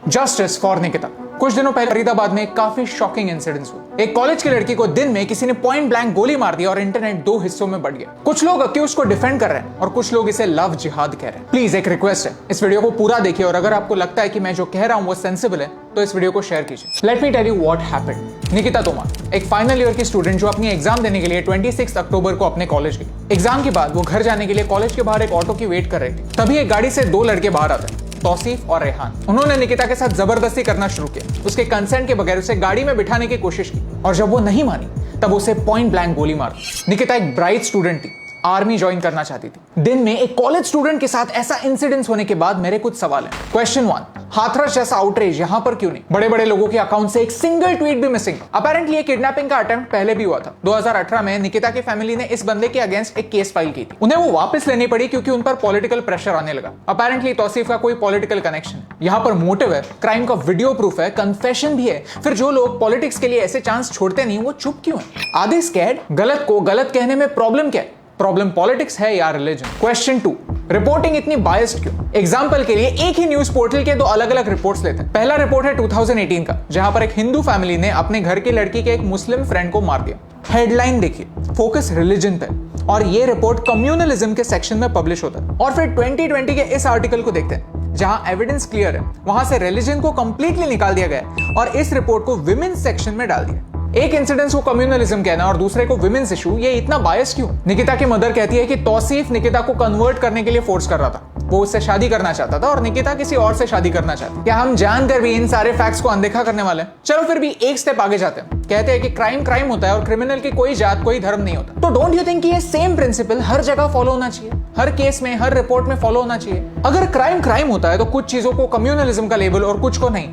Justice for Nikita. कुछ दिनों पहले फरीदाबाद में एक काफी शॉकिंग इंसिडेंट हुआ। एक कॉलेज की लड़की को दिन में किसी ने पॉइंट ब्लैंक गोली मार दी और इंटरनेट दो हिस्सों में बढ़ गया। कुछ लोग अक्यूज को डिफेंड कर रहे हैं और कुछ लोग इसे लव जिहाद कह रहे हैं। प्लीज एक रिक्वेस्ट है, इस वीडियो को पूरा देखिए और अगर आपको लगता है कि मैं जो कह रहा हूं वो सेंसिबल है तो इस वीडियो को शेयर कीजिए। Let me tell you what happened. Nikita Tomar एक फाइनल ईयर की स्टूडेंट जो अपनी एग्जाम देने के लिए 26 अक्टूबर को अपने कॉलेज गई। एग्जाम के बाद वो घर जाने के लिए कॉलेज के बाहर एक ऑटो की वेट कर रही थी। तभी एक गाड़ी से दो लड़के बाहर आते हैं, तौसीफ और रेहान। उन्होंने निकिता के साथ जबरदस्ती करना शुरू किया। उसके कंसेंट के बगैर उसे गाड़ी में बिठाने की कोशिश की और जब वो नहीं मानी तब उसे पॉइंट ब्लैंक गोली मार दी। निकिता एक ब्राइट स्टूडेंट थी, आर्मी ज्वाइन करना चाहती थी। दिन में एक कॉलेज स्टूडेंट के साथ ऐसा इंसिडेंट होने के बाद मेरे कुछ सवाल हैं। क्वेश्चन 1, हाथरस जैसा आउटरीच यहां पर क्यों नहीं? बड़े बड़े लोगों के अकाउंट से एक सिंगल ट्वीट भी मिसिंग। अपेरेंटली ये किडनैपिंग का अटेम्प्ट पहले भी हुआ था। 2018 में निकिता की फैमिली ने इस बंदे के अगेंस्ट एक केस फाइल की थी। उन्हें वो वापस लेनी पड़ी क्योंकि उन पर पॉलिटिकल प्रेशर आने लगा। अपेरेंटली तौसीफ का कोई पॉलिटिकल कनेक्शन है। यहाँ पर मोटिव है, क्राइम का वीडियो प्रूफ है, कन्फेशन भी है। फिर जो लोग पॉलिटिक्स के लिए ऐसे चांस छोड़ते नहीं वो चुप क्यों है? आधे स्कैर्ड? गलत को गलत कहने में प्रॉब्लम क्या है? प्रॉब्लम पॉलिटिक्स है या रिलीजन? क्वेश्चन 2, रिपोर्टिंग इतनी बायस्ड क्यों? एग्जांपल के लिए एक ही न्यूज पोर्टल के दो अलग अलग रिपोर्ट्स लेते हैं। पहला रिपोर्ट है 2018 का, जहां पर एक हिंदू फैमिली ने अपने घर की लड़की के एक मुस्लिम फ्रेंड को मार दिया। हेडलाइन देखिए, फोकस रिलीजन पे, और ये रिपोर्ट कम्युनलिज्म के सेक्शन में पब्लिश होता है। और फिर 2020 के इस आर्टिकल को देखते हैं जहां एविडेंस क्लियर है, वहां से रिलीजन को कंप्लीटली निकाल दिया गया और इस रिपोर्ट को विमेन्स सेक्शन में डाल दिया। एक इंसिडेंस को कम्युनलिज्म कहना और दूसरे को विमेन्स इशू, ये इतना बायस क्यों? निकिता की मदर कहती है कि तौसीफ निकिता को कन्वर्ट करने के लिए फोर्स कर रहा था। वो उससे शादी करना चाहता था और निकिता किसी और से शादी करना चाहती। क्या हम जानकर भी इन सारे फैक्ट्स को अनदेखा करने वाले हैं? चलो फिर भी एक स्टेप आगे जाते हैं। कहते हैं कि क्राइम क्राइम होता है और क्रिमिनल की कोई जात कोई धर्म नहीं होता। तो डोंट यू थिंक कि ये सेम प्रिंसिपल हर जगह फॉलो होना चाहिए, हर केस में, हर रिपोर्ट में फॉलो होना चाहिए? अगर क्राइम क्राइम होता है तो कुछ चीजों को कम्युनलिज्म का लेबल और कुछ को नहीं,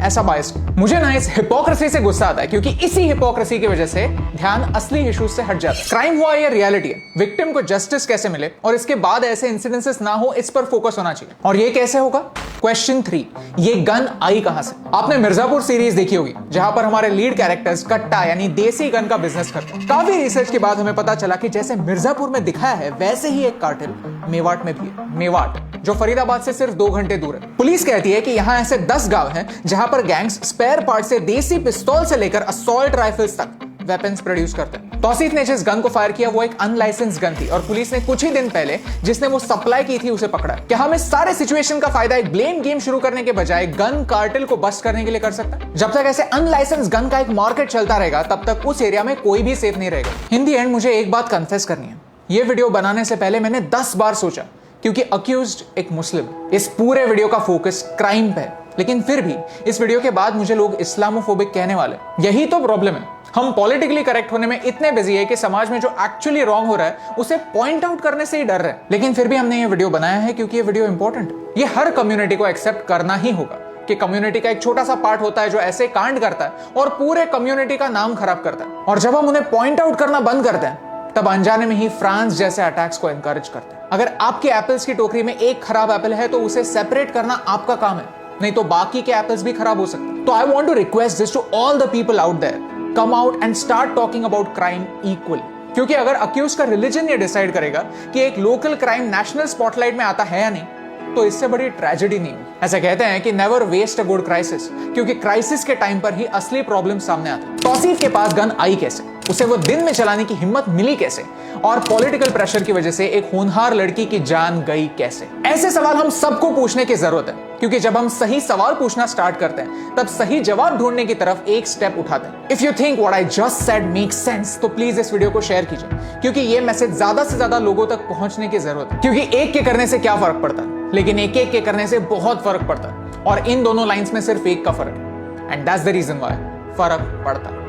ऐसा बायस। मुझे ना इस हिपोक्रेसी से गुस्सा आता है क्योंकि इसी हिपोक्रेसी की वजह से ध्यान असली इश्यूज से हट जाता है। क्राइम हुआ ये रियलिटी है, विक्टिम को जस्टिस कैसे मिले और इसके बाद ऐसे इंसिडेंसेस ना हो, इस पर फोकस होना चाहिए। और ये कैसे होगा? क्वेश्चन 3, ये गन आई कहां से? आपने मिर्जापुर सीरीज देखी होगी जहां पर हमारे लीड कैरेक्टर्स कट्टा यानी देसी गन का बिजनेस करते हैं। काफी रिसर्च के बाद हमें पता चला कि जैसे मिर्जापुर में दिखाया है वैसे ही एक कार्टेल मेवाट में भी है। मेवाट जो फरीदाबाद से सिर्फ 2 घंटे दूर है। पुलिस कहती है कि यहाँ ऐसे 10 गांव हैं जहां पर गैंग्स स्पेयर पार्ट से देसी पिस्तौल से लेकर असॉल्ट राइफल्स तक वेपन्स प्रोड्यूस करते हैं। तौसीफ ने जिस गन को फायर किया वो एक अनलाइसेंस गन थी और पुलिस ने कुछ ही दिन पहले जिसने वो सप्लाई की थी उसे पकड़ा। क्या हम इस सारे सिचुएशन का फायदा एक ब्लेम गेम शुरू करने के बजाय गन कार्टेल को बस्ट करने के लिए कर सकते हैं? जब तक ऐसे अनलाइसेंस गन का एक मार्केट चलता रहेगा तब तक उस एरिया में कोई भी सेफ नहीं रहेगा। इन दी एंड मुझे एक बात कन्फेस करनी है, ये वीडियो बनाने से पहले मैंने 10 बार सोचा क्योंकि अक्यूज्ड एक मुस्लिम। इस पूरे वीडियो का फोकस क्राइम पे है, लेकिन फिर भी इस वीडियो के बाद मुझे लोग इस्लामोफोबिक कहने वाले। यही तो प्रॉब्लम है, हम पॉलिटिकली करेक्ट होने में इतने बिजी है कि समाज में जो एक्चुअली रॉन्ग हो रहा है उसे पॉइंट आउट करने से ही डर रहे हैं। लेकिन फिर भी हमने ये वीडियो बनाया है क्योंकि ये वीडियो इंपॉर्टेंट है। ये हर कम्युनिटी को एक्सेप्ट करना ही होगा कि कम्युनिटी का एक छोटा सा पार्ट होता है जो ऐसे कांड करता है और पूरे कम्युनिटी का नाम खराब करता है। और जब हम उन्हें पॉइंट आउट करना बंद करते हैं तब अनजाने में ही फ्रांस जैसे अटैक्स को एनकरेज करते हैं। अगर आपके एप्पल्स की टोकरी में एक खराब एप्पल है तो उसे सेपरेट करना आपका काम है, नहीं तो बाकी के एप्पल्स भी खराब हो सकते हैं। तो I want to request this to all the people out there, come out and start talking about crime equally. क्योंकि अगर अक्यूज का रिलीजन ये डिसाइड करेगा कि एक लोकल क्राइम नेशनल स्पॉटलाइट में आता है या नहीं, तो इससे बड़ी ट्रेजेडी नहीं हुई। ऐसा कहते हैं कि never waste a good crisis, क्योंकि क्राइसिस के टाइम पर ही असली प्रॉब्लम सामने आता है। तौसीफ के पास गन आई कैसे? उसे वो दिन में चलाने की हिम्मत मिली कैसे? और पॉलिटिकल प्रेशर की वजह से एक होनहार लड़की की जान गई कैसे? ऐसे सवाल हम सबको पूछने की जरूरत है, क्योंकि जब हम सही सवाल पूछना स्टार्ट करते हैं तब सही जवाब ढूंढने की तरफ एक स्टेप उठाते हैं। If you think what I just said makes sense, तो प्लीज इस वीडियो को शेयर कीजिए, क्योंकि ये मैसेज ज्यादा से ज्यादा लोगों तक पहुंचने की जरूरत है। क्योंकि एक के करने से क्या फर्क पड़ता है, लेकिन एक एक के करने से बहुत फर्क पड़ता है। और इन दोनों लाइंस में सिर्फ एक का फर्क है, and that's the reason why फर्क पड़ता है।